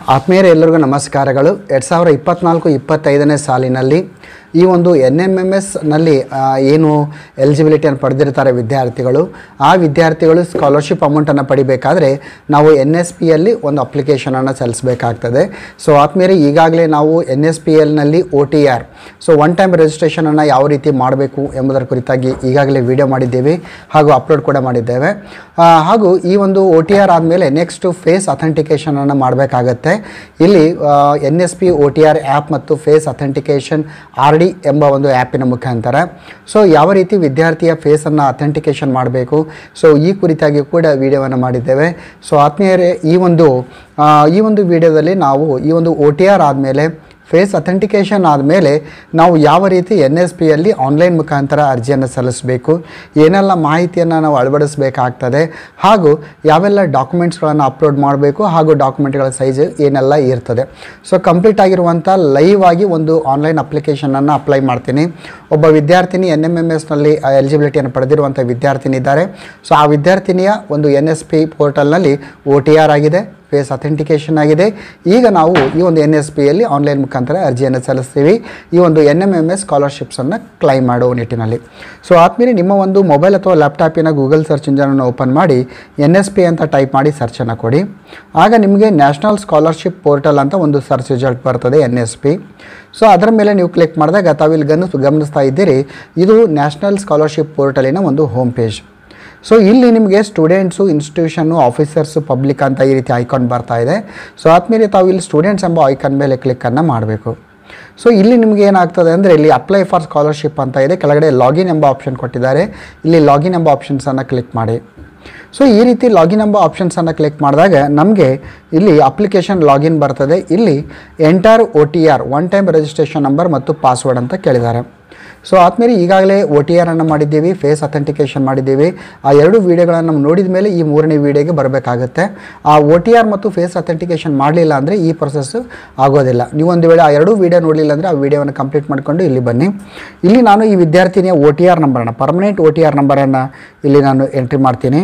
ಆತ್ಮೀಯರೇ ಎಲ್ಲರಿಗೂ ನಮಸ್ಕಾರಗಳು. 2024-25ನೇ ಸಾಲಿನಲ್ಲಿ ಈ ಒಂದು NMMS ನಲ್ಲಿ ಏನು ಎಲಿಜಿಬಿಲಿಟಿಯನ್ನು ಪಡೆದಿರ್ತಾರೆ ವಿದ್ಯಾರ್ಥಿಗಳು, ಆ ವಿದ್ಯಾರ್ಥಿಗಳು ಸ್ಕಾಲರ್ಶಿಪ್ ಅಮೌಂಟನ್ನು ಪಡಿಬೇಕಾದ್ರೆ ನಾವು NSPಯಲ್ಲಿ ಒಂದು ಅಪ್ಲಿಕೇಶನನ್ನು ಸಲ್ಲಿಸಬೇಕಾಗ್ತದೆ. ಸೊ ಆತ್ಮೀಯರೇ, ಈಗಾಗಲೇ ನಾವು NSPLನಲ್ಲಿ OTR ಒನ್ ಟೈಮ್ ರಿಜಿಸ್ಟ್ರೇಷನನ್ನು ಯಾವ ರೀತಿ ಮಾಡಬೇಕು ಎಂಬುದರ ಕುರಿತಾಗಿ ಈಗಾಗಲೇ ವಿಡಿಯೋ ಮಾಡಿದ್ದೇವೆ ಹಾಗೂ ಅಪ್ಲೋಡ್ ಕೂಡ ಮಾಡಿದ್ದೇವೆ. ಹಾಗೂ ಈ ಒಂದು OTR ಆದಮೇಲೆ ನೆಕ್ಸ್ಟ್ ಫೇಸ್ ಅಥೆಂಟಿಕೇಷನನ್ನು ಮಾಡಬೇಕಾಗತ್ತೆ. ಇಲ್ಲಿ NSP OTR ಆ್ಯಪ್ ಮತ್ತು ಫೇಸ್ ಅಥೆಂಟಿಕೇಷನ್ RD ಎಂಬ ಒಂದು ಆ್ಯಪಿನ ಮುಖಾಂತರ ಸೊ ಯಾವ ರೀತಿ ವಿದ್ಯಾರ್ಥಿಯ ಫೇಸನ್ನು ಅಥೆಂಟಿಕೇಷನ್ ಮಾಡಬೇಕು, ಸೊ ಈ ಕುರಿತಾಗಿ ಕೂಡ ವಿಡಿಯೋವನ್ನು ಮಾಡಿದ್ದೇವೆ. ಸೊ ಆತ್ಮೀಯರೇ, ಈ ಒಂದು ವಿಡಿಯೋದಲ್ಲಿ ನಾವು ಈ ಒಂದು OTR ಆದಮೇಲೆ ಫೇಸ್ ಅಥೆಂಟಿಕೇಷನ್ ಆದಮೇಲೆ ನಾವು ಯಾವ ರೀತಿ NSPಯಲ್ಲಿ ಆನ್ಲೈನ್ ಮುಖಾಂತರ ಅರ್ಜಿಯನ್ನು ಸಲ್ಲಿಸಬೇಕು, ಏನೆಲ್ಲ ಮಾಹಿತಿಯನ್ನು ನಾವು ಅಳವಡಿಸಬೇಕಾಗ್ತದೆ, ಹಾಗೂ ಯಾವೆಲ್ಲ ಡಾಕ್ಯುಮೆಂಟ್ಸ್ಗಳನ್ನು ಅಪ್ಲೋಡ್ ಮಾಡಬೇಕು ಹಾಗೂ ಡಾಕ್ಯುಮೆಂಟ್ಗಳ ಸೈಜ್ ಏನೆಲ್ಲ ಇರ್ತದೆ. ಸೊ ಕಂಪ್ಲೀಟ್ ಆಗಿರುವಂಥ ಲೈವ್ ಆಗಿ ಒಂದು ಆನ್ಲೈನ್ ಅಪ್ಲಿಕೇಶನನ್ನು ಅಪ್ಲೈ ಮಾಡ್ತೀನಿ. ಒಬ್ಬ ವಿದ್ಯಾರ್ಥಿನಿ NMMSನಲ್ಲಿ ಎಲಿಜಿಬಿಲಿಟಿಯನ್ನು ಪಡೆದಿರುವಂಥ ವಿದ್ಯಾರ್ಥಿನಿ ಇದ್ದಾರೆ. ಸೊ ಆ ವಿದ್ಯಾರ್ಥಿನಿಯ ಒಂದು NSP ಪೋರ್ಟಲ್ನಲ್ಲಿ OTR ಆಗಿದೆ, ಫೇಸ್ ಅಥೆಂಟಿಕೇಷನ್ ಆಗಿದೆ. ಈಗ ನಾವು ಈ ಒಂದು NSPಯಲ್ಲಿ ಆನ್ಲೈನ್ ಮುಖಾಂತರ ಅರ್ಜಿಯನ್ನು ಸಲ್ಲಿಸ್ತೀವಿ ಈ ಒಂದು NMMS ಸ್ಕಾಲರ್ಶಿಪ್ಸನ್ನು ಕ್ಲೈಮ್ ಮಾಡುವ ನಿಟ್ಟಿನಲ್ಲಿ. ಸೊ ಆದ್ಮೇಲೆ ನಿಮ್ಮ ಒಂದು ಮೊಬೈಲ್ ಅಥವಾ ಲ್ಯಾಪ್ಟಾಪಿನ ಗೂಗಲ್ ಸರ್ಚ್ ಇಂಜನನ್ನು ಓಪನ್ ಮಾಡಿ NSP ಅಂತ ಟೈಪ್ ಮಾಡಿ ಸರ್ಚನ್ನು ಕೊಡಿ. ಆಗ ನಿಮಗೆ ನ್ಯಾಷನಲ್ ಸ್ಕಾಲರ್ಶಿಪ್ ಪೋರ್ಟಲ್ ಅಂತ ಒಂದು ಸರ್ಚ್ ರಿಸಲ್ಟ್ ಬರ್ತದೆ, NSP. ಸೊ ಅದರ ಮೇಲೆ ನೀವು ಕ್ಲಿಕ್ ಮಾಡಿದಾಗ ತಾವಿಲ್ಲಿ ಗಮನಿಸ್ತಾ ಇದ್ದೀರಿ, ಇದು ನ್ಯಾಷನಲ್ ಸ್ಕಾಲರ್ಶಿಪ್ ಪೋರ್ಟಲಿನ ಒಂದು ಹೋಮ್ ಪೇಜ್. ಸೊ ಇಲ್ಲಿ ನಿಮಗೆ ಸ್ಟೂಡೆಂಟ್ಸು, ಇನ್ಸ್ಟಿಟ್ಯೂಷನ್ನು, ಆಫೀಸರ್ಸು, ಪಬ್ಲಿಕ್ ಅಂತ ಈ ರೀತಿ ಐಕಾನ್ ಬರ್ತಾ ಇದೆ. ಸೊ ಆದಮೇಲೆ ತಾವು ಇಲ್ಲಿ ಸ್ಟೂಡೆಂಟ್ಸ್ ಎಂಬ ಐಕಾನ್ ಮೇಲೆ ಕ್ಲಿಕ್ಕನ್ನು ಮಾಡಬೇಕು. ಸೊ ಇಲ್ಲಿ ನಿಮಗೆ ಏನಾಗ್ತದೆ ಅಂದರೆ ಇಲ್ಲಿ ಅಪ್ಲೈ ಫಾರ್ ಸ್ಕಾಲರ್ಶಿಪ್ ಅಂತ ಇದೆ, ಕೆಳಗಡೆ ಲಾಗಿನ್ ಎಂಬ ಆಪ್ಷನ್ ಕೊಟ್ಟಿದ್ದಾರೆ. ಇಲ್ಲಿ ಲಾಗಿನ್ ಎಂಬ ಆಪ್ಷನ್ಸನ್ನು ಕ್ಲಿಕ್ ಮಾಡಿ. ಸೊ ಈ ರೀತಿ ಲಾಗಿನ್ ಎಂಬ ಆಪ್ಷನ್ಸನ್ನು ಕ್ಲಿಕ್ ಮಾಡಿದಾಗ ನಮಗೆ ಇಲ್ಲಿ ಅಪ್ಲಿಕೇಶನ್ ಲಾಗಿನ್ ಬರ್ತದೆ. ಇಲ್ಲಿ enter OTR one time registration number ಮತ್ತು ಪಾಸ್ವರ್ಡ್ ಅಂತ ಕೇಳಿದ್ದಾರೆ. ಸೊ ಆದಮೇಲೆ ಈಗಾಗಲೇ OTR ಅನ್ನು ಮಾಡಿದ್ದೀವಿ, ಫೇಸ್ ಅಥೆಂಟಿಕೇಷನ್ ಮಾಡಿದ್ದೀವಿ. ಆ ಎರಡು ವೀಡಿಯೋಗಳನ್ನು ನೋಡಿದ ಮೇಲೆ ಈ ಮೂರನೇ ವೀಡಿಯೋಗೆ ಬರಬೇಕಾಗುತ್ತೆ. ಆ OTR ಮತ್ತು ಫೇಸ್ ಅಥೆಂಟಿಕೇಷನ್ ಮಾಡಲಿಲ್ಲ ಅಂದರೆ ಈ ಪ್ರೊಸೆಸ್ಸು ಆಗೋದಿಲ್ಲ. ನೀವು ಒಂದು ವೇಳೆ ಆ ಎರಡೂ ವೀಡಿಯೋ ನೋಡಲಿಲ್ಲ ಅಂದರೆ ಆ ವೀಡಿಯೋವನ್ನು ಕಂಪ್ಲೀಟ್ ಮಾಡಿಕೊಂಡು ಇಲ್ಲಿ ಬನ್ನಿ. ಇಲ್ಲಿ ನಾನು ಈ ವಿದ್ಯಾರ್ಥಿನಿಯ OTR ನಂಬರನ್ನು, ಪರ್ಮನೆಂಟ್ OTR ನಂಬರನ್ನು ಇಲ್ಲಿ ನಾನು ಎಂಟ್ರಿ ಮಾಡ್ತೀನಿ.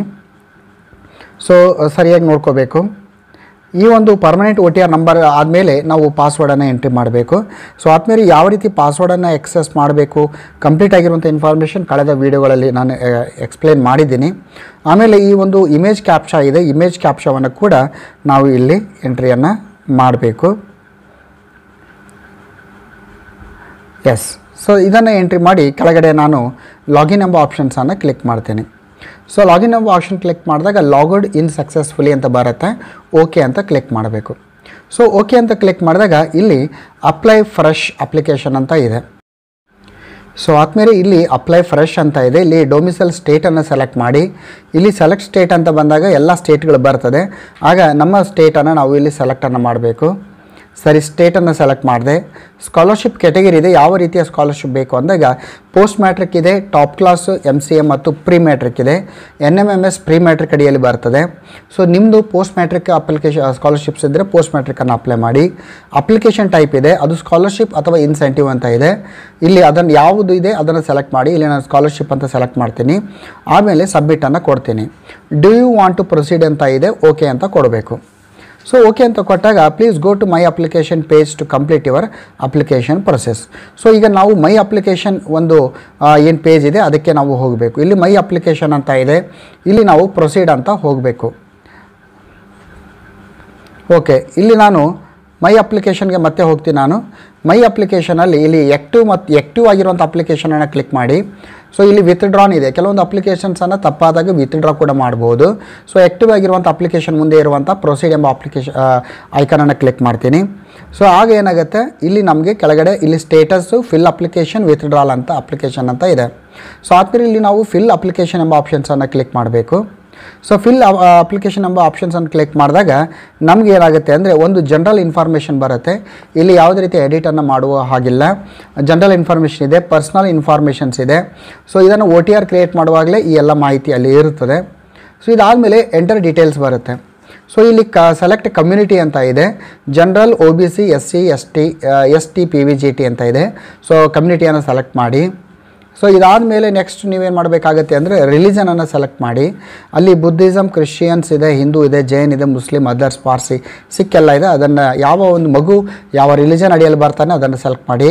ಸೊ ಸರಿಯಾಗಿ ನೋಡ್ಕೋಬೇಕು. ಈ ಒಂದು ಪರ್ಮನೆಂಟ್ OTR ನಂಬರ್ ಆದಮೇಲೆ ನಾವು ಪಾಸ್ವರ್ಡನ್ನು ಎಂಟ್ರಿ ಮಾಡಬೇಕು. ಸೊ ಆದಮೇಲೆ ಯಾವ ರೀತಿ ಪಾಸ್ವರ್ಡನ್ನು ಎಕ್ಸೆಸ್ ಮಾಡಬೇಕು, ಕಂಪ್ಲೀಟ್ ಆಗಿರುವಂಥ ಇನ್ಫಾರ್ಮೇಷನ್ ಕಳೆದ ವೀಡಿಯೋಗಳಲ್ಲಿ ನಾನು ಎಕ್ಸ್ಪ್ಲೇನ್ ಮಾಡಿದ್ದೀನಿ. ಆಮೇಲೆ ಈ ಒಂದು ಇಮೇಜ್ ಕ್ಯಾಪ್ಚಾ ಇದೆ, ಇಮೇಜ್ ಕ್ಯಾಪ್ಚಾವನ್ನು ಕೂಡ ನಾವು ಇಲ್ಲಿ ಎಂಟ್ರಿಯನ್ನು ಮಾಡಬೇಕು. ಎಸ್, ಸೊ ಇದನ್ನು ಎಂಟ್ರಿ ಮಾಡಿ ಕೆಳಗಡೆ ನಾನು ಲಾಗಿನ್ ಎಂಬ ಆಪ್ಷನ್ಸನ್ನು ಕ್ಲಿಕ್ ಮಾಡ್ತೀನಿ. ಸೊ ಲಾಗಿನ್ ಎಂಬ ಆಪ್ಷನ್ ಕ್ಲಿಕ್ ಮಾಡಿದಾಗ ಲಾಗ್ಡ್ ಇನ್ ಸಕ್ಸಸ್ಫುಲಿ ಅಂತ ಬರುತ್ತೆ, ಓಕೆ ಅಂತ ಕ್ಲಿಕ್ ಮಾಡಬೇಕು. ಸೊ ಓಕೆ ಅಂತ ಕ್ಲಿಕ್ ಮಾಡಿದಾಗ ಇಲ್ಲಿ ಅಪ್ಲೈ ಫ್ರೆಶ್ ಅಪ್ಲಿಕೇಶನ್ ಅಂತ ಇದೆ. ಸೊ ಆದಮೇಲೆ ಇಲ್ಲಿ ಅಪ್ಲೈ ಫ್ರೆಶ್ ಅಂತ ಇದೆ. ಇಲ್ಲಿ ಡೊಮಿಸೈಲ್ ಸ್ಟೇಟನ್ನು ಸೆಲೆಕ್ಟ್ ಮಾಡಿ. ಇಲ್ಲಿ ಸೆಲೆಕ್ಟ್ ಸ್ಟೇಟ್ ಅಂತ ಬಂದಾಗ ಎಲ್ಲ ಸ್ಟೇಟ್ಗಳು ಬರ್ತದೆ. ಆಗ ನಮ್ಮ ಸ್ಟೇಟನ್ನು ನಾವು ಇಲ್ಲಿ ಸೆಲೆಕ್ಟನ್ನು ಮಾಡಬೇಕು. ಸರಿ, ಸ್ಟೇಟನ್ನು ಸೆಲೆಕ್ಟ್ ಮಾಡಿದೆ. ಸ್ಕಾಲರ್ಶಿಪ್ ಕ್ಯಾಟಗರಿ ಇದೆ, ಯಾವ ರೀತಿಯ ಸ್ಕಾಲರ್ಶಿಪ್ ಬೇಕು ಅಂದಾಗ ಪೋಸ್ಟ್ ಮ್ಯಾಟ್ರಿಕ್ ಇದೆ, ಟಾಪ್ ಕ್ಲಾಸ್, MCA ಮತ್ತು ಪ್ರೀ ಮ್ಯಾಟ್ರಿಕ್ ಇದೆ. NMMS ಪ್ರೀ ಮ್ಯಾಟ್ರಿಕ್ ಅಡಿಯಲ್ಲಿ ಬರ್ತದೆ. ಸೊ ನಿಮ್ಮದು ಪೋಸ್ಟ್ ಮ್ಯಾಟ್ರಿಕ್ ಸ್ಕಾಲರ್ಶಿಪ್ಸ್ ಇದ್ದರೆ ಪೋಸ್ಟ್ ಮ್ಯಾಟ್ರಿಕನ್ನು ಅಪ್ಲೈ ಮಾಡಿ. ಅಪ್ಲಿಕೇಶನ್ ಟೈಪ್ ಇದೆ, ಅದು ಸ್ಕಾಲರ್ಶಿಪ್ ಅಥವಾ ಇನ್ಸೆಂಟಿವ್ ಅಂತ ಇದೆ. ಇಲ್ಲಿ ಅದನ್ನು ಯಾವುದು ಇದೆ ಅದನ್ನು ಸೆಲೆಕ್ಟ್ ಮಾಡಿ. ಇಲ್ಲಿ ನಾನು ಸ್ಕಾಲರ್ಶಿಪ್ ಅಂತ ಸೆಲೆಕ್ಟ್ ಮಾಡ್ತೀನಿ. ಆಮೇಲೆ ಸಬ್ಮಿಟನ್ನು ಕೊಡ್ತೀನಿ. Do you want to proceed ಅಂತ ಇದೆ, ಓಕೆ ಅಂತ ಕೊಡಬೇಕು. ಸೊ ಓಕೆ ಅಂತ ಕೊಟ್ಟಾಗ please go to my application page to complete your application process. So ಈಗ ನಾವು ಮೈ ಅಪ್ಲಿಕೇಶನ್ ಒಂದು ಏನು ಪೇಜ್ ಇದೆ ಅದಕ್ಕೆ ನಾವು ಹೋಗಬೇಕು. ಇಲ್ಲಿ ಮೈ ಅಪ್ಲಿಕೇಶನ್ ಅಂತ ಇದೆ, ಇಲ್ಲಿ ನಾವು ಪ್ರೊಸೀಡ್ ಅಂತ ಹೋಗಬೇಕು. ಓಕೆ, ಇಲ್ಲಿ ನಾನು ಮೈ ಅಪ್ಲಿಕೇಶನ್ಗೆ ಮತ್ತೆ ಹೋಗ್ತೀನಿ. ನಾನು ಮೈ ಅಪ್ಲಿಕೇಶನಲ್ಲಿ ಇಲ್ಲಿ ಆ್ಯಕ್ಟಿವ್ ಆಗಿರುವಂಥ ಅಪ್ಲಿಕೇಶನನ್ನು ಕ್ಲಿಕ್ ಮಾಡಿ. ಸೊ ಇಲ್ಲಿ ವಿತ್ಡ್ರಾನ್ ಇದೆ, ಕೆಲವೊಂದು ಅಪ್ಲಿಕೇಶನ್ಸನ್ನು ತಪ್ಪಾದಾಗ ವಿತ್ಡ್ರಾ ಕೂಡ ಮಾಡ್ಬೋದು. ಸೊ ಆ್ಯಕ್ಟಿವ್ ಆಗಿರುವಂಥ ಅಪ್ಲಿಕೇಶನ್ ಮುಂದೆ ಇರುವಂಥ ಪ್ರೊಸೀಡ್ ಎಂಬ ಐಕನನ್ನು ಕ್ಲಿಕ್ ಮಾಡ್ತೀನಿ. ಸೊ ಆಗ ಏನಾಗುತ್ತೆ, ಇಲ್ಲಿ ನಮಗೆ ಕೆಳಗಡೆ ಇಲ್ಲಿ ಸ್ಟೇಟಸ್ಸು ಫಿಲ್ ಅಪ್ಲಿಕೇಶನ್ ವಿತ್ಡ್ರಾಲ್ ಅಂತ ಅಪ್ಲಿಕೇಶನ್ ಅಂತ ಇದೆ. ಸೊ ಆದ್ಮೇಲೆ ಇಲ್ಲಿ ನಾವು ಫಿಲ್ ಅಪ್ಲಿಕೇಶನ್ ಎಂಬ ಆಪ್ಷನ್ಸನ್ನು ಕ್ಲಿಕ್ ಮಾಡಬೇಕು. ಸೊ ಫಿಲ್ ಅಪ್ಲಿಕೇಶನ್ ಎಂಬ ಆಪ್ಷನ್ಸನ್ನು ಕ್ಲಿಕ್ ಮಾಡಿದಾಗ ನಮಗೆ ಏನಾಗುತ್ತೆ ಅಂದರೆ ಒಂದು ಜನರಲ್ ಇನ್ಫಾರ್ಮೇಷನ್ ಬರುತ್ತೆ. ಇಲ್ಲಿ ಯಾವುದೇ ರೀತಿ ಎಡಿಟನ್ನು ಮಾಡುವ ಹಾಗಿಲ್ಲ. ಜನರಲ್ ಇನ್ಫಾರ್ಮೇಷನ್ ಇದೆ, ಪರ್ಸ್ನಲ್ ಇನ್ಫಾರ್ಮೇಷನ್ಸ್ ಇದೆ. ಸೊ ಇದನ್ನು OTR ಕ್ರಿಯೇಟ್ ಮಾಡುವಾಗಲೇ ಈ ಎಲ್ಲ ಮಾಹಿತಿ ಅಲ್ಲಿ ಇರುತ್ತದೆ. ಸೊ ಇದಾದಮೇಲೆ ಎಂಟರ್ ಡೀಟೇಲ್ಸ್ ಬರುತ್ತೆ. ಸೊ ಇಲ್ಲಿ ಸೆಲೆಕ್ಟ್ ಕಮ್ಯುನಿಟಿ ಅಂತ ಇದೆ, general, OBC, SC, ST, PVGT ಅಂತ ಇದೆ. ಸೊ ಕಮ್ಯುನಿಟಿಯನ್ನು ಸೆಲೆಕ್ಟ್ ಮಾಡಿ. ಸೊ ಇದಾದ ಮೇಲೆ ನೆಕ್ಸ್ಟ್ ನೀವೇನು ಮಾಡಬೇಕಾಗತ್ತೆ ಅಂದರೆ ರಿಲಿಜನನ್ನು ಸೆಲೆಕ್ಟ್ ಮಾಡಿ. ಅಲ್ಲಿ ಬುದ್ಧಿಸಮ್, ಕ್ರಿಶ್ಚಿಯನ್ಸ್ ಇದೆ, ಹಿಂದೂ ಇದೆ, ಜೈನ್ ಇದೆ, ಮುಸ್ಲಿಮ್, ಅದರ್ಸ್, ಪಾರ್ಸಿ, ಸಿಖ್ ಎಲ್ಲ ಇದೆ. ಅದನ್ನು ಯಾವ ಒಂದು ಮಗು ಯಾವ ರಿಲಿಜನ್ ಅಡಿಯಲ್ಲಿ ಬರ್ತಾನೆ ಅದನ್ನು ಸೆಲೆಕ್ಟ್ ಮಾಡಿ.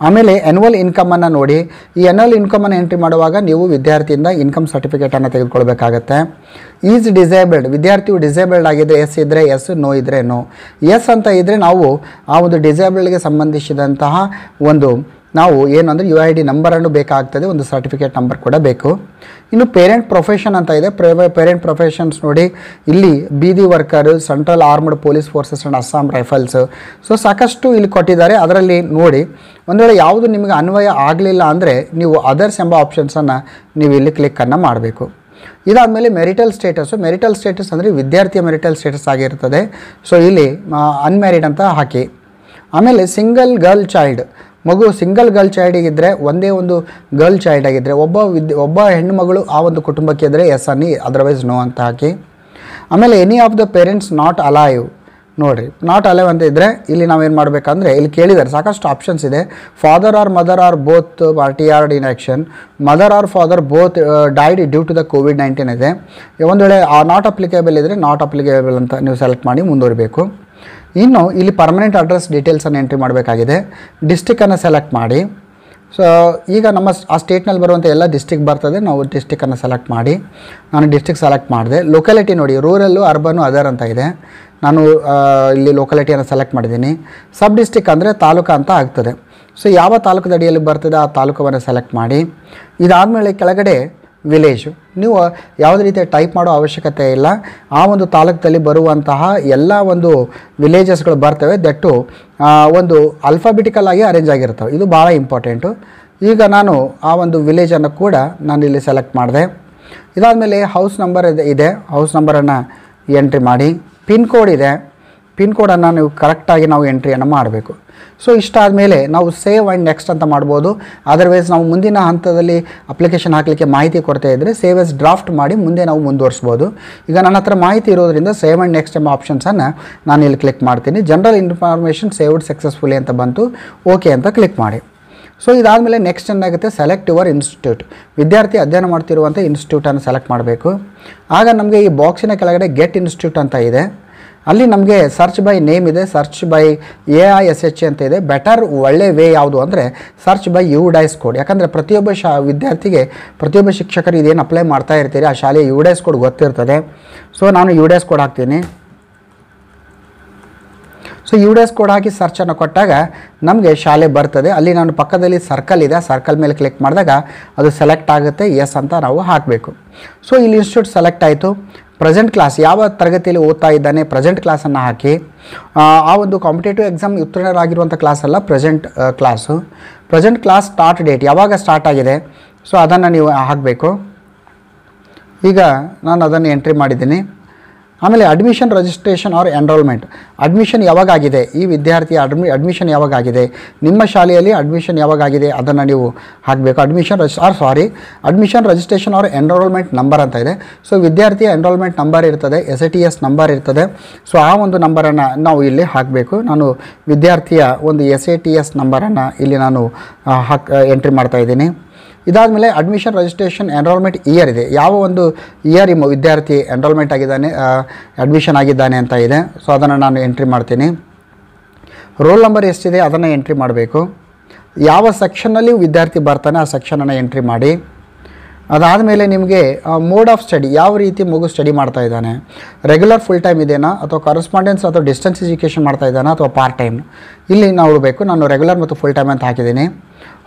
ಆಮೇಲೆ ಆ್ಯನ್ಯುವಲ್ ಇನ್ಕಮನ್ನು ನೋಡಿ. ಈ ಆ್ಯನ್ಯುವಲ್ ಇನ್ಕಮನ್ನು ಎಂಟ್ರಿ ಮಾಡುವಾಗ ನೀವು ವಿದ್ಯಾರ್ಥಿಯಿಂದ ಇನ್ಕಮ್ ಸರ್ಟಿಫಿಕೇಟನ್ನು ತೆಗೆದುಕೊಳ್ಬೇಕಾಗತ್ತೆ. ಈಸ್ ಡಿಸೇಬಲ್ಡ್, ವಿದ್ಯಾರ್ಥಿಯು ಡಿಸೇಬಲ್ಡ್ ಆಗಿದ್ದರೆ ಎಸ್ ಇದ್ದರೆ ಎಸ್, ನೋ ಇದ್ದರೆ ನೋ. ಎಸ್ ಅಂತ ಇದ್ದರೆ ನಾವು ಆ ಒಂದು ಡಿಸೇಬಲ್ಡ್ಗೆ ಸಂಬಂಧಿಸಿದಂತಹ ಒಂದು ನಾವು ಏನು ಅಂದರೆ UID ನಂಬರನ್ನು ಬೇಕಾಗ್ತದೆ, ಒಂದು ಸರ್ಟಿಫಿಕೇಟ್ ನಂಬರ್ ಕೂಡ ಬೇಕು. ಇನ್ನು ಪೇರೆಂಟ್ ಪ್ರೊಫೆಷನ್ ಅಂತ ಇದೆ. ಪೇರೆಂಟ್ ಪ್ರೊಫೆಷನ್ಸ್ ನೋಡಿ, ಇಲ್ಲಿ ಬೀದಿ worker, central armed police forces and Assam rifles. So ಸಾಕಷ್ಟು ಇಲ್ಲಿ ಕೊಟ್ಟಿದ್ದಾರೆ, ಅದರಲ್ಲಿ ನೋಡಿ. ಒಂದು ವೇಳೆ ಯಾವುದು ನಿಮಗೆ ಅನ್ವಯ ಆಗಲಿಲ್ಲ ಅಂದರೆ ನೀವು ಅದರ್ಸ್ ಎಂಬ ಆಪ್ಷನ್ಸನ್ನು ನೀವು ಇಲ್ಲಿ ಕ್ಲಿಕ್ಕನ್ನು ಮಾಡಬೇಕು. ಇದಾದಮೇಲೆ ಮೆರಿಟಲ್ ಸ್ಟೇಟಸ್ಸು. ಮೆರಿಟಲ್ ಸ್ಟೇಟಸ್ ಅಂದರೆ ವಿದ್ಯಾರ್ಥಿಯ ಮೆರಿಟಲ್ ಸ್ಟೇಟಸ್ ಆಗಿರ್ತದೆ. ಸೊ ಇಲ್ಲಿ ಅನ್ಮ್ಯಾರಿಡ್ ಅಂತ ಹಾಕಿ. ಆಮೇಲೆ ಸಿಂಗಲ್ ಗರ್ಲ್ ಚೈಲ್ಡ್, ಮಗು ಸಿಂಗಲ್ ಗರ್ಲ್ ಚೈಲ್ಡಿಗಿದ್ದರೆ, ಒಂದೇ ಒಂದು ಗರ್ಲ್ ಚೈಲ್ಡ್ ಆಗಿದ್ದರೆ, ಒಬ್ಬ ಹೆಣ್ಣು ಮಗಳು ಆ ಒಂದು ಕುಟುಂಬಕ್ಕೆ ಇದ್ದರೆ ಎಸ್ ಅನ್ನಿ, ಅದರ್ವೈಸ್ ನೋ ಅಂತ ಹಾಕಿ. ಆಮೇಲೆ any of the parents not alive, ನೋಡಿರಿ ನಾಟ್ ಅಲೈವ್ ಅಂತ ಇದ್ದರೆ ಇಲ್ಲಿ ನಾವೇನು ಮಾಡಬೇಕಂದ್ರೆ ಇಲ್ಲಿ ಕೇಳಿದ್ದಾರೆ, ಸಾಕಷ್ಟು ಆಪ್ಷನ್ಸ್ ಇದೆ. Father or mother or both ಪಾರ್ಟಿಯಾರ್ಡ್ in action, mother or father both died due to the COVID-19 ಇದೆ. ಒಂದು ವೇಳೆ ಆ ನಾಟ್ ಅಪ್ಲಿಕೇಬಲ್ ಇದ್ದರೆ ನಾಟ್ ಅಪ್ಲಿಕೇಬಲ್ ಅಂತ ನೀವು ಸೆಲೆಕ್ಟ್ ಮಾಡಿ ಮುಂದುವರಿಬೇಕು. ಇನ್ನು ಇಲ್ಲಿ ಪರ್ಮನೆಂಟ್ ಅಡ್ರೆಸ್ ಡೀಟೇಲ್ಸನ್ನು ಎಂಟ್ರಿ ಮಾಡಬೇಕಾಗಿದೆ. ಡಿಸ್ಟಿಕ್ಕನ್ನು ಸೆಲೆಕ್ಟ್ ಮಾಡಿ. ಸೊ ಈಗ ನಮ್ಮ ಆ ಸ್ಟೇಟ್ನಲ್ಲಿ ಬರುವಂಥ ಎಲ್ಲ ಡಿಸ್ಟಿಕ್ ಬರ್ತದೆ, ನಾವು ಡಿಸ್ಟಿಕ್ಕನ್ನು ಸೆಲೆಕ್ಟ್ ಮಾಡಿ. ನಾನು ಡಿಸ್ಟಿಕ್ ಸೆಲೆಕ್ಟ್ ಮಾಡಿದೆ. ಲೊಕ್ಯಾಲಿಟಿ ನೋಡಿ, ರೂರಲ್ಲು, ಅರ್ಬನು, ಅದರ್ ಅಂತ ಇದೆ. ನಾನು ಇಲ್ಲಿ ಲೊಕ್ಯಾಲಿಟಿಯನ್ನು ಸೆಲೆಕ್ಟ್ ಮಾಡಿದ್ದೀನಿ. ಸಬ್ ಡಿಸ್ಟಿಕ್ ಅಂದರೆ ತಾಲೂಕು ಅಂತ ಆಗ್ತದೆ. ಸೊ ಯಾವ ತಾಲೂಕದ ಅಡಿಯಲ್ಲಿ ಬರ್ತದೆ ಆ ತಾಲೂಕವನ್ನು ಸೆಲೆಕ್ಟ್ ಮಾಡಿ. ಇದಾದಮೇಲೆ ಕೆಳಗಡೆ ವಿಲೇಜು, ನೀವು ಯಾವುದೇ ರೀತಿಯ ಟೈಪ್ ಮಾಡೋ ಅವಶ್ಯಕತೆ ಇಲ್ಲ. ಆ ಒಂದು ತಾಲೂಕದಲ್ಲಿ ಬರುವಂತಹ ಎಲ್ಲ ಒಂದು ವಿಲೇಜಸ್ಗಳು ಬರ್ತವೆ, ದಟ್ಟು ಒಂದು ಅಲ್ಫಾಬೆಟಿಕಲ್ ಆಗಿ ಅರೇಂಜ್ ಆಗಿರ್ತವೆ. ಇದು ಭಾಳ ಇಂಪಾರ್ಟೆಂಟು. ಈಗ ನಾನು ಆ ಒಂದು ವಿಲೇಜನ್ನು ಕೂಡ ನಾನು ಇಲ್ಲಿ ಸೆಲೆಕ್ಟ್ ಮಾಡಿದೆ. ಇದಾದಮೇಲೆ ಹೌಸ್ ನಂಬರ್ ಇದೆ, ಹೌಸ್ ನಂಬರನ್ನು ಎಂಟ್ರಿ ಮಾಡಿ. ಪಿನ್ ಕೋಡ್ ಇದೆ, ಪಿನ್ ಕೋಡನ್ನು ನೀವು ಕರೆಕ್ಟಾಗಿ ನಾವು ಎಂಟ್ರಿಯನ್ನು ಮಾಡಬೇಕು. ಸೊ ಇಷ್ಟಾದ ಮೇಲೆ ನಾವು ಸೇವ್ ಆ್ಯಂಡ್ ನೆಕ್ಸ್ಟ್ ಅಂತ ಮಾಡ್ಬೋದು. ಅದರ್ವೈಸ್ ನಾವು ಮುಂದಿನ ಹಂತದಲ್ಲಿ ಅಪ್ಲಿಕೇಶನ್ ಹಾಕಲಿಕ್ಕೆ ಮಾಹಿತಿ ಕೊರತೆ ಇದ್ದರೆ ಸೇವ್ ಎಸ್ ಡ್ರಾಫ್ಟ್ ಮಾಡಿ ಮುಂದೆ ನಾವು ಮುಂದುವರಿಸ್ಬೋದು. ಈಗ ನನ್ನ ಹತ್ರ ಮಾಹಿತಿ ಇರೋದ್ರಿಂದ ಸೇವ್ ಆ್ಯಂಡ್ ನೆಕ್ಸ್ಟ್ ಎಂಬ ಆಪ್ಷನ್ಸನ್ನು ನಾನು ಇಲ್ಲಿ ಕ್ಲಿಕ್ ಮಾಡ್ತೀನಿ. ಜನರಲ್ ಇನ್ಫಾರ್ಮೇಷನ್ ಸೇವ್ಡ್ ಸಕ್ಸಸ್ಫುಲಿ ಅಂತ ಬಂತು, ಓಕೆ ಅಂತ ಕ್ಲಿಕ್ ಮಾಡಿ. ಸೊ ಇದಾದಮೇಲೆ ನೆಕ್ಸ್ಟ್ ಏನಾಗುತ್ತೆ, ಸೆಲೆಕ್ಟ್ ಯುವರ್ ಇನ್ಸ್ಟಿಟ್ಯೂಟ್, ವಿದ್ಯಾರ್ಥಿ ಅಧ್ಯಯನ ಮಾಡ್ತಿರುವಂಥ ಇನ್ಸ್ಟಿಟ್ಯೂಟನ್ನು ಸೆಲೆಕ್ಟ್ ಮಾಡಬೇಕು. ಆಗ ನಮಗೆ ಈ ಬಾಕ್ಸಿನ ಕೆಳಗಡೆ ಗೆಟ್ ಇನ್ಸ್ಟಿಟ್ಯೂಟ್ ಅಂತ ಇದೆ. ಅಲ್ಲಿ ನಮಗೆ ಸರ್ಚ್ ಬೈ ನೇಮ್ ಇದೆ, ಸರ್ಚ್ ಬೈ AISH ಅಂತ ಇದೆ. ಬೆಟರ್ ಒಳ್ಳೆ ವೇ ಯಾವುದು ಅಂದರೆ ಸರ್ಚ್ ಬೈ UDIS ಕೋಡ್. ಯಾಕಂದರೆ ಪ್ರತಿಯೊಬ್ಬ ವಿದ್ಯಾರ್ಥಿಗೆ, ಪ್ರತಿಯೊಬ್ಬ ಶಿಕ್ಷಕರು ಇದೇನು ಅಪ್ಲೈ ಮಾಡ್ತಾ ಇರ್ತೀರಿ ಆ ಶಾಲೆಯ UDIS ಕೋಡ್ ಗೊತ್ತಿರ್ತದೆ. ಸೊ ನಾನು UDIS ಕೋಡ್ ಹಾಕ್ತೀನಿ. ಸೊ UDIS ಕೋಡ್ ಹಾಕಿ ಸರ್ಚನ್ನು ಕೊಟ್ಟಾಗ ನಮಗೆ ಶಾಲೆ ಬರ್ತದೆ. ಅಲ್ಲಿ ನಾನು ಪಕ್ಕದಲ್ಲಿ ಸರ್ಕಲ್ ಇದೆ, ಸರ್ಕಲ್ ಮೇಲೆ ಕ್ಲಿಕ್ ಮಾಡಿದಾಗ ಅದು ಸೆಲೆಕ್ಟ್ ಆಗುತ್ತೆ, ಎಸ್ ಅಂತ ನಾವು ಹಾಕಬೇಕು. ಸೊ ಇಲ್ಲಿ ಇನ್ಸ್ಟಿಟ್ಯೂಟ್ ಸೆಲೆಕ್ಟ್ ಆಯಿತು. ಪ್ರೆಸೆಂಟ್ ಕ್ಲಾಸ್, ಯಾವ ತರಗತಿಯಲ್ಲಿ ಓದ್ತಾ ಇದ್ದಾನೆ ಪ್ರೆಸೆಂಟ್ ಕ್ಲಾಸನ್ನು ಹಾಕಿ. ಆ ಒಂದು ಕಾಂಪಿಟೇಟಿವ್ ಎಕ್ಸಾಮ್ ಉತ್ತೀರ್ಣರಾಗಿರುವಂಥ ಕ್ಲಾಸಲ್ಲ, present class. Present class start date ಯಾವಾಗ ಸ್ಟಾರ್ಟ್ ಆಗಿದೆ, ಸೊ ಅದನ್ನು ನೀವು ಹಾಕಬೇಕು. ಈಗ ನಾನು ಅದನ್ನು ಎಂಟ್ರಿ ಮಾಡಿದ್ದೀನಿ. ಆಮೇಲೆ admission registration or enrolment, admission ಯಾವಾಗಾಗಿದೆ, ಈ ವಿದ್ಯಾರ್ಥಿಯ ಅಡ್ಮಿಷನ್ ಯಾವಾಗಾಗಿದೆ, ನಿಮ್ಮ ಶಾಲೆಯಲ್ಲಿ ಅಡ್ಮಿಷನ್ ಯಾವಾಗಾಗಿದೆ ಅದನ್ನು ನೀವು ಹಾಕಬೇಕು. Admission registration or enrollment number ಅಂತ ಇದೆ. ಸೊ ವಿದ್ಯಾರ್ಥಿಯ ಎನ್ರೋಲ್ಮೆಂಟ್ ನಂಬರ್ ಇರ್ತದೆ, SATS ನಂಬರ್ ಇರ್ತದೆ. ಸೊ ಆ ಒಂದು ನಂಬರನ್ನು ನಾವು ಇಲ್ಲಿ ಹಾಕಬೇಕು. ನಾನು ವಿದ್ಯಾರ್ಥಿಯ ಒಂದು SATS ನಂಬರನ್ನು ಇಲ್ಲಿ ನಾನು ಎಂಟ್ರಿ ಮಾಡ್ತಾ ಇದ್ದೀನಿ. ಇದಾದಮೇಲೆ ಅಡ್ಮಿಷನ್ ರಿಜಿಸ್ಟ್ರೇಷನ್ ಎನ್ರೋಲ್ಮೆಂಟ್ ಇಯರ್ ಇದೆ, ಯಾವ ಒಂದು ಇಯರ್ ಈ ವಿದ್ಯಾರ್ಥಿ ಎನ್ರೋಲ್ಮೆಂಟ್ ಆಗಿದ್ದಾನೆ, ಅಡ್ಮಿಷನ್ ಆಗಿದ್ದಾನೆ ಅಂತ ಇದೆ. ಸೊ ಅದನ್ನು ನಾನು ಎಂಟ್ರಿ ಮಾಡ್ತೀನಿ. ರೋಲ್ ನಂಬರ್ ಎಷ್ಟಿದೆ ಅದನ್ನು ಎಂಟ್ರಿ ಮಾಡಬೇಕು. ಯಾವ ಸೆಕ್ಷನ್ನಲ್ಲಿ ವಿದ್ಯಾರ್ಥಿ ಬರ್ತಾನೆ ಆ ಸೆಕ್ಷನನ್ನು ಎಂಟ್ರಿ ಮಾಡಿ. ಅದಾದಮೇಲೆ ನಿಮಗೆ ಮೋಡ್ ಆಫ್ ಸ್ಟಡಿ, ಯಾವ ರೀತಿ ಮಗು ಸ್ಟಡಿ ಮಾಡ್ತಾ ಇದ್ದಾನೆ, ರೆಗ್ಯುಲರ್ ಫುಲ್ ಟೈಮ್ ಇದೆಯಾ ಅಥವಾ ಕರೆಸ್ಪಾಂಡೆನ್ಸ್ ಅಥವಾ ಡಿಸ್ಟೆನ್ಸ್ ಎಜುಕೇಷನ್ ಮಾಡ್ತಾ ಇದ್ದಾನೆ ಅಥವಾ ಪಾರ್ಟ್ ಟೈಮ್, ಇಲ್ಲಿ ನೋಡಬೇಕು. ನಾನು ರೆಗ್ಯುಲರ್ ಮತ್ತು ಫುಲ್ ಟೈಮ್ ಅಂತ ಹಾಕಿದ್ದೀನಿ.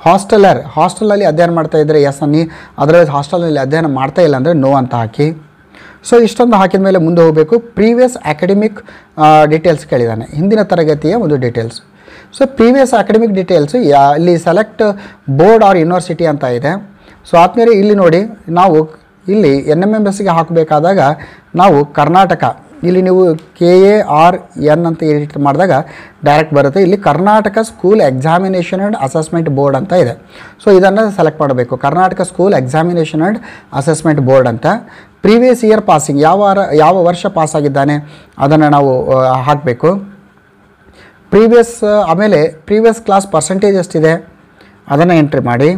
ಹಾಸ್ಟೆಲಲ್ಲಿ ಅಧ್ಯಯನ ಮಾಡ್ತಾ ಇದ್ದರೆ ಎಸ್ ಅನ್ನಿ, ಅದರ್ವೈಸ್ ಹಾಸ್ಟೆಲಲ್ಲಿ ಅಧ್ಯಯನ ಮಾಡ್ತಾ ಇಲ್ಲ ಅಂದರೆ ನೋ ಅಂತ ಹಾಕಿ. ಸೊ ಇಷ್ಟೊಂದು ಹಾಕಿದ ಮೇಲೆ ಮುಂದೆ ಹೋಗಬೇಕು. ಪ್ರೀವಿಯಸ್ ಅಕಾಡೆಮಿಕ್ ಡೀಟೇಲ್ಸ್ ಕೇಳಿದ್ದಾನೆ, ಹಿಂದಿನ ತರಗತಿಯ ಒಂದು details. So previous academic details ಇಲ್ಲಿ ಸೆಲೆಕ್ಟ್ ಬೋರ್ಡ್ ಆರ್ ಯೂನಿವರ್ಸಿಟಿ ಅಂತ ಇದೆ. ಸೊ ಆದಮೇಲೆ ಇಲ್ಲಿ ನೋಡಿ, ನಾವು ಇಲ್ಲಿ NMMSಗೆ ಹಾಕಬೇಕಾದಾಗ ನಾವು ಕರ್ನಾಟಕ, ಇಲ್ಲಿ ನೀವು KARN ಅಂತ ಎಡಿಟ್ ಮಾಡಿದಾಗ ಡೈರೆಕ್ಟ್ ಬರುತ್ತೆ. ಇಲ್ಲಿ Karnataka school examination and assessment board ಅಂತ ಇದೆ. ಸೊ ಇದನ್ನು ಸೆಲೆಕ್ಟ್ ಮಾಡಬೇಕು, Karnataka school examination and assessment board ಅಂತ. ಪ್ರೀವಿಯಸ್ ಇಯರ್ ಪಾಸಿಂಗ್, ಯಾವ ವರ್ಷ ಪಾಸಾಗಿದ್ದಾನೆ ಅದನ್ನು ನಾವು ಹಾಕಬೇಕು. ಆಮೇಲೆ ಪ್ರೀವಿಯಸ್ ಕ್ಲಾಸ್ ಪರ್ಸೆಂಟೇಜ್ ಎಷ್ಟಿದೆ ಅದನ್ನು ಎಂಟ್ರಿ ಮಾಡಿ.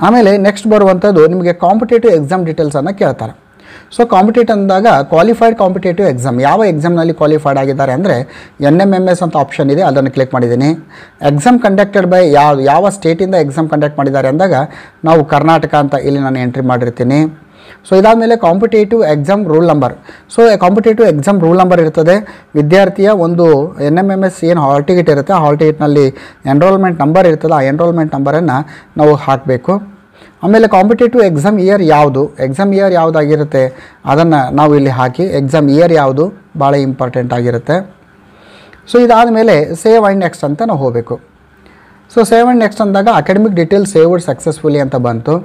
ಆಮೇಲೆ ನೆಕ್ಸ್ಟ್ ಬರುವಂಥದ್ದು ನಿಮಗೆ ಕಾಂಪಿಟೇಟಿವ್ ಎಕ್ಸಾಮ್ ಡೀಟೇಲ್ಸನ್ನು ಕೇಳ್ತಾರೆ. ಸೊ ಕಾಂಪಿಟೇಟಿವ್ ಅಂದಾಗ ಕ್ವಾಲಿಫೈಡ್ ಕಾಂಪಿಟೇಟಿವ್ ಎಕ್ಸಾಮ್, ಯಾವ ಎಕ್ಸಾಮ್ನಲ್ಲಿ ಕ್ವಾಲಿಫೈಡ್ ಆಗಿದ್ದಾರೆ ಅಂದರೆ NMMS ಅಂತ ಆಪ್ಷನ್ ಇದೆ, ಅದನ್ನು ಕ್ಲಿಕ್ ಮಾಡಿದ್ದೀನಿ. ಎಕ್ಸಾಮ್ ಕಂಡಕ್ಟೆಡ್ ಬೈ ಯಾವ ಸ್ಟೇಟಿಂದ ಎಕ್ಸಾಮ್ ಕಂಡಕ್ಟ್ ಮಾಡಿದ್ದಾರೆ ಅಂದಾಗ ನಾವು ಕರ್ನಾಟಕ ಅಂತ ಇಲ್ಲಿ ನಾನು ಎಂಟ್ರಿ ಮಾಡಿರ್ತೀನಿ. ಸೊ ಇದಾದಮೇಲೆ competitive exam rule number. So competitive exam rule number ಇರ್ತದೆ, ವಿದ್ಯಾರ್ಥಿಯ ಒಂದು NMMS ಏನು ಹಾಲ್ ಟಿಕೆಟ್ ಇರುತ್ತೆ, ಆ ಹಾಲ್ ಟಿಕೆಟ್ನಲ್ಲಿ ಎನ್ರೋಲ್ಮೆಂಟ್ ನಂಬರ್ ಇರ್ತದೆ, ಆ ಎನ್ರೋಲ್ಮೆಂಟ್ ನಂಬರನ್ನು ನಾವು ಹಾಕಬೇಕು. ಆಮೇಲೆ ಕಾಂಪಿಟೇಟಿವ್ ಎಕ್ಸಾಮ್ ಇಯರ್ ಯಾವುದು, ಎಕ್ಸಾಮ್ ಇಯರ್ ಯಾವುದಾಗಿರುತ್ತೆ ಅದನ್ನು ನಾವು ಇಲ್ಲಿ ಹಾಕಿ, ಎಕ್ಸಾಮ್ ಇಯರ್ ಯಾವುದು ಭಾಳ ಇಂಪಾರ್ಟೆಂಟ್ ಆಗಿರುತ್ತೆ. ಸೊ ಇದಾದಮೇಲೆ ಸೇವ್ ಆ್ಯಂಡ್ ನೆಕ್ಸ್ಟ್ ಅಂತ ನಾವು ಹೋಗಬೇಕು. ಸೊ ಸೇವ್ ಆ್ಯಂಡ್ ನೆಕ್ಸ್ಟ್ ಅಂದಾಗ ಅಕಾಡೆಮಿಕ್ ಡೀಟೇಲ್ಸ್ ಸೇವ್ಡ್ ಸಕ್ಸಸ್ಫುಲಿ ಅಂತ ಬಂತು.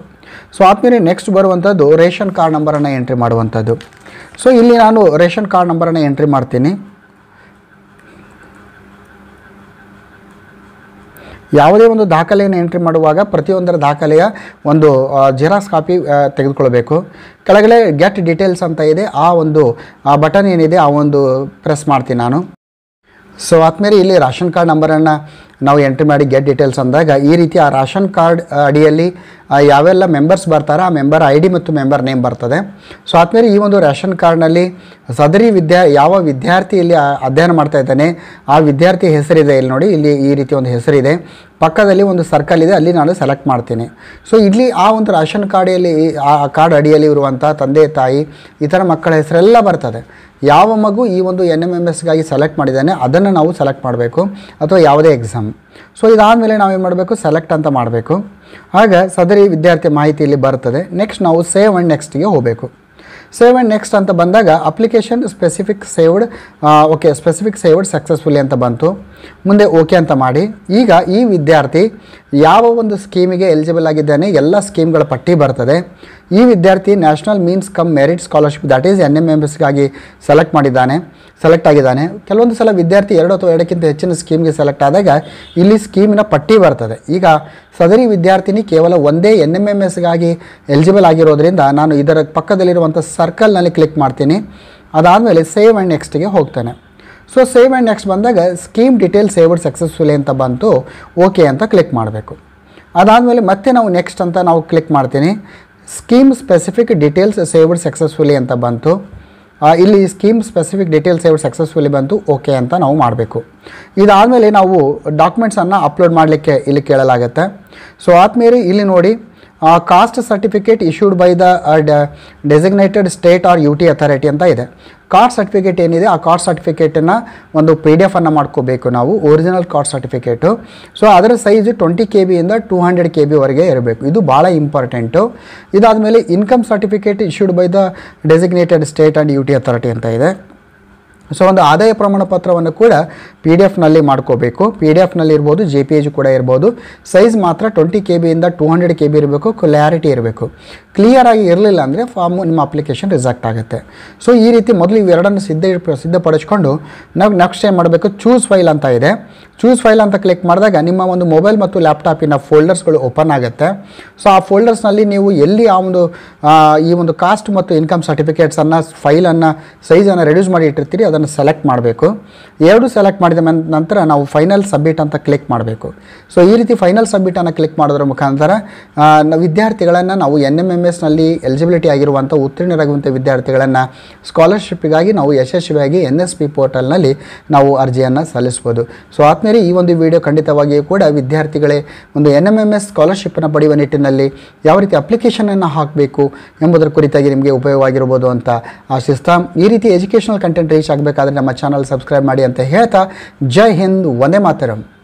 ಸೊ ಆದಮೇಲೆ ನೆಕ್ಸ್ಟ್ ಬರುವಂಥದ್ದು ರೇಷನ್ ಕಾರ್ಡ್ ನಂಬರನ್ನು ಎಂಟ್ರಿ ಮಾಡುವಂಥದ್ದು. ಸೊ ಇಲ್ಲಿ ನಾನು ರೇಷನ್ ಕಾರ್ಡ್ ನಂಬರನ್ನು ಎಂಟ್ರಿ ಮಾಡ್ತೀನಿ. ಯಾವುದೇ ಒಂದು ದಾಖಲೆಯನ್ನು ಎಂಟ್ರಿ ಮಾಡುವಾಗ ಪ್ರತಿಯೊಂದರ ದಾಖಲೆಯ ಒಂದು ಜೆರಾಕ್ಸ್ ಕಾಪಿ ತೆಗೆದುಕೊಳ್ಬೇಕು. ಕೆಳಗಡೆ ಗೆಟ್ ಡೀಟೇಲ್ಸ್ ಅಂತ ಇದೆ, ಆ ಬಟನ್ ಏನಿದೆ ಆ ಒಂದು ಪ್ರೆಸ್ ಮಾಡ್ತೀನಿ ನಾನು. ಸೊ ಆದಮೇಲೆ ಇಲ್ಲಿ ರೇಷನ್ ಕಾರ್ಡ್ ನಂಬರನ್ನು ನಾವು ಎಂಟ್ರಿ ಮಾಡಿ ಗೆಟ್ ಡೀಟೇಲ್ಸ್ ಅಂದಾಗ ಈ ರೀತಿ ಆ ರೇಷನ್ ಕಾರ್ಡ್ ಅಡಿಯಲ್ಲಿ ಯಾವೆಲ್ಲ ಮೆಂಬರ್ಸ್ ಬರ್ತಾರೆ ಆ ಮೆಂಬರ್ ID ಮತ್ತು ಮೆಂಬರ್ ನೇಮ್ ಬರ್ತದೆ. ಸೊ ಆದಮೇಲೆ ಈ ಒಂದು ರೇಷನ್ ಕಾರ್ಡ್ನಲ್ಲಿ ಸದರಿ ಯಾವ ವಿದ್ಯಾರ್ಥಿ ಇಲ್ಲಿ ಅಧ್ಯಯನ ಮಾಡ್ತಾ ಇದ್ದಾನೆ ಆ ವಿದ್ಯಾರ್ಥಿ ಹೆಸರಿದೆ, ಇಲ್ಲಿ ನೋಡಿ ಇಲ್ಲಿ ಈ ರೀತಿ ಒಂದು ಹೆಸರಿದೆ, ಪಕ್ಕದಲ್ಲಿ ಒಂದು ಸರ್ಕಲ್ ಇದೆ, ಅಲ್ಲಿ ನಾನು ಸೆಲೆಕ್ಟ್ ಮಾಡ್ತೀನಿ. ಸೊ ಇಲ್ಲಿ ಆ ಒಂದು ರೇಷನ್ ಕಾರ್ಡಿಯಲ್ಲಿ ಆ ಕಾರ್ಡ್ ಅಡಿಯಲ್ಲಿ ಇರುವಂಥ ತಂದೆ ತಾಯಿ ಇತರ ಮಕ್ಕಳ ಹೆಸರೆಲ್ಲ ಬರ್ತದೆ. ಯಾವ ಮಗು ಈ ಒಂದು NMMSಗಾಗಿ ಸೆಲೆಕ್ಟ್ ಮಾಡಿದ್ದಾನೆ ಅದನ್ನು ನಾವು ಸೆಲೆಕ್ಟ್ ಮಾಡಬೇಕು, ಅಥವಾ ಯಾವುದೇ ಎಕ್ಸಾಮ್. ಸೊ ಇದಾದಮೇಲೆ ನಾವೇನು ಮಾಡಬೇಕು, ಸೆಲೆಕ್ಟ್ ಅಂತ ಮಾಡಬೇಕು. ಆಗ ಸದರಿ ವಿದ್ಯಾರ್ಥಿ ಮಾಹಿತಿ ಇಲ್ಲಿ ಬರ್ತದೆ. ನೆಕ್ಸ್ಟ್ ನಾವು ಸೇವ್ ಆ್ಯಂಡ್ ನೆಕ್ಸ್ಟ್ಗೆ ಹೋಗಬೇಕು. ಸೇವ್ ಆ್ಯಂಡ್ ನೆಕ್ಸ್ಟ್ ಅಂತ ಬಂದಾಗ ಅಪ್ಲಿಕೇಶನ್ ಸ್ಪೆಸಿಫಿಕ್ ಸೇವ್ಡ್ ಸಕ್ಸಸ್ಫುಲಿ ಅಂತ ಬಂತು. ಮುಂದೆ ಓಕೆ ಅಂತ ಮಾಡಿ. ಈಗ ಈ ವಿದ್ಯಾರ್ಥಿ ಯಾವ ಒಂದು ಸ್ಕೀಮಿಗೆ ಎಲಿಜಿಬಲ್ ಆಗಿದ್ದಾನೆ ಎಲ್ಲ ಸ್ಕೀಮ್ಗಳ ಪಟ್ಟಿ ಬರ್ತದೆ. ಈ ವಿದ್ಯಾರ್ಥಿ national means cum merit scholarship that is NMMSಗಾಗಿ ಸೆಲೆಕ್ಟ್ ಆಗಿದ್ದಾನೆ. ಕೆಲವೊಂದು ಸಲ ವಿದ್ಯಾರ್ಥಿ 2 ಅಥವಾ 2ಕ್ಕಿಂತ ಹೆಚ್ಚಿನ ಸ್ಕೀಮ್ಗೆ ಸೆಲೆಕ್ಟ್ ಆದಾಗ ಇಲ್ಲಿ ಸ್ಕೀಮಿನ ಪಟ್ಟಿ ಬರ್ತದೆ. ಈಗ ಸದರಿ ವಿದ್ಯಾರ್ಥಿನಿ ಕೇವಲ ಒಂದೇ NMMSಗಾಗಿ ಎಲಿಜಿಬಲ್ ಆಗಿರೋದ್ರಿಂದ ನಾನು ಇದರ ಪಕ್ಕದಲ್ಲಿರುವಂಥ ಸರ್ಕಲ್ನಲ್ಲಿ ಕ್ಲಿಕ್ ಮಾಡ್ತೀನಿ. ಅದಾದಮೇಲೆ ಸೇವ್ ಆ್ಯಂಡ್ ನೆಕ್ಸ್ಟ್ಗೆ ಹೋಗ್ತಾನೆ. ಸೊ ಸೇವ್ ಆ್ಯಂಡ್ ನೆಕ್ಸ್ಟ್ ಬಂದಾಗ ಸ್ಕೀಮ್ ಡೀಟೇಲ್ಸ್ ಸೇವ್ಡ್ ಸಕ್ಸಸ್ಫುಲಿ ಅಂತ ಬಂತು, ಓಕೆ ಅಂತ ಕ್ಲಿಕ್ ಮಾಡಬೇಕು. ಅದಾದಮೇಲೆ ಮತ್ತೆ ನಾವು ನೆಕ್ಸ್ಟ್ ಅಂತ ನಾವು ಕ್ಲಿಕ್ ಮಾಡ್ತೀನಿ. Scheme specific details saved successfully ಅಂತ ಬಂತು. ಇಲ್ಲಿ scheme specific details saved successfully ಬಂತು, ಓಕೆ ಅಂತ ನಾವು ಮಾಡಬೇಕು. ಇದಾದಮೇಲೆ ನಾವು ಡಾಕ್ಯುಮೆಂಟ್ಸನ್ನು ಅಪ್ಲೋಡ್ ಮಾಡಲಿಕ್ಕೆ ಇಲ್ಲಿ ಕೇಳಲಾಗುತ್ತೆ. ಸೊ ಆದಮೇಲೆ ಇಲ್ಲಿ ನೋಡಿ caste certificate issued by the designated state or UT authority ಅಂತ ಇದೆ. ಕಾಸ್ಟ್ ಸರ್ಟಿಫಿಕೇಟ್ ಏನಿದೆ ಆ ಕಾಸ್ಟ್ ಸರ್ಟಿಫಿಕೇಟನ್ನು ಒಂದು PDF ಅನ್ನು ಮಾಡ್ಕೋಬೇಕು ನಾವು, ಒರಿಜಿನಲ್ ಕಾಸ್ಟ್ ಸರ್ಟಿಫಿಕೇಟು. ಸೊ ಅದರ ಸೈಜು 20 KB ಇಂದ 200 KB ವರೆಗೆ ಇರಬೇಕು, ಇದು ಭಾಳ ಇಂಪಾರ್ಟೆಂಟು. ಇದಾದಮೇಲೆ income certificate issued by the designated state and UT authority ಅಂತ ಇದೆ. ಸೊ ಒಂದು ಆದಾಯ ಪ್ರಮಾಣ ಪತ್ರವನ್ನು ಕೂಡ PDF-ನಲ್ಲಿ ಮಾಡ್ಕೋಬೇಕು. PDF-ನಲ್ಲಿ ಇರ್ಬೋದು, JPG ಕೂಡ ಇರ್ಬೋದು. ಸೈಜ್ ಮಾತ್ರ 20 KB ಇಂದ 200 KB ಇರಬೇಕು, ಕ್ಲಾರಿಟಿ ಇರಬೇಕು. ಕ್ಲಿಯರಾಗಿ ಇರಲಿಲ್ಲ ಅಂದರೆ ಫಾರ್ಮು ನಿಮ್ಮ ಅಪ್ಲಿಕೇಶನ್ ರಿಜೆಕ್ಟ್ ಆಗುತ್ತೆ. ಸೊ ಈ ರೀತಿ ಮೊದಲು ಇವೆರಡನ್ನು ಸಿದ್ಧಪಡಿಸ್ಕೊಂಡು ನಾವು ನೆಕ್ಸ್ಟ್ ಏನು ಮಾಡಬೇಕು, ಚೂಸ್ ಫೈಲ್ ಅಂತ ಇದೆ. ಚೂಸ್ ಫೈಲ್ ಅಂತ ಕ್ಲಿಕ್ ಮಾಡಿದಾಗ ನಿಮ್ಮ ಒಂದು ಮೊಬೈಲ್ ಮತ್ತು ಲ್ಯಾಪ್ಟಾಪಿನ ಫೋಲ್ಡರ್ಸ್ಗಳು ಓಪನ್ ಆಗುತ್ತೆ. ಸೊ ಆ ಫೋಲ್ಡರ್ಸ್ನಲ್ಲಿ ನೀವು ಎಲ್ಲಿ ಈ ಒಂದು ಕಾಸ್ಟ್ ಮತ್ತು ಇನ್ಕಮ್ ಸರ್ಟಿಫಿಕೇಟ್ಸನ್ನು ಫೈಲನ್ನು ಸೈಜನ್ನು ರೆಡ್ಯೂಸ್ ಮಾಡಿ ಇಟ್ಟಿರ್ತೀರಿ ಅದನ್ನು ಸೆಲೆಕ್ಟ್ ಮಾಡಬೇಕು. ಎರಡು ಸೆಲೆಕ್ಟ್ ಮಾಡಿದ ನಂತರ ನಾವು ಫೈನಲ್ ಸಬ್ಮಿಟ್ ಅಂತ ಕ್ಲಿಕ್ ಮಾಡಬೇಕು. ಸೊ ಈ ರೀತಿ ಫೈನಲ್ ಸಬ್ಮಿಟನ್ನು ಕ್ಲಿಕ್ ಮಾಡೋದ್ರ ಮುಖಾಂತರ ವಿದ್ಯಾರ್ಥಿಗಳನ್ನು ನಾವು NMMSನಲ್ಲಿ ಎಲಿಜಿಬಿಲಿಟಿ ಆಗಿರುವಂಥ ಉತ್ತೀರ್ಣರಾಗುವಂಥ ವಿದ್ಯಾರ್ಥಿಗಳನ್ನು ಸ್ಕಾಲರ್ಶಿಪ್ಗಾಗಿ ನಾವು ಯಶಸ್ವಿಯಾಗಿ NSP ಪೋರ್ಟಲ್ನಲ್ಲಿ ನಾವು ಅರ್ಜಿಯನ್ನು ಸಲ್ಲಿಸ್ಬೋದು. ಸೊ ಆದ್ಮೇಲೆ ಈ ಒಂದು ವಿಡಿಯೋ ಖಂಡಿತವಾಗಿಯೂ ಕೂಡ ವಿದ್ಯಾರ್ಥಿಗಳೇ ಒಂದು NMMS ಸ್ಕಾಲರ್ಶಿಪ್ಪನ್ನು ಪಡೆಯುವ ನಿಟ್ಟಿನಲ್ಲಿ ಯಾವ ರೀತಿ ಅಪ್ಲಿಕೇಶನನ್ನು ಹಾಕಬೇಕು ಎಂಬುದರ ಕುರಿತಾಗಿ ನಿಮಗೆ ಉಪಯೋಗವಾಗಿರ್ಬೋದು ಅಂತ ಆಶಿಸ್ತಾ, ಈ ರೀತಿ ಎಜುಕೇಷನಲ್ ಕಂಟೆಂಟ್ ರೀಚ್ ಆಗಬೇಕಾದ್ರೆ ನಮ್ಮ ಚಾನಲ್ ಸಬ್ಸ್ಕ್ರೈಬ್ ಮಾಡಿ ಅಂತ ಹೇಳ್ತಾ, ಜೈ ಹಿಂದ್, ವಂದೇ ಮಾತರಂ.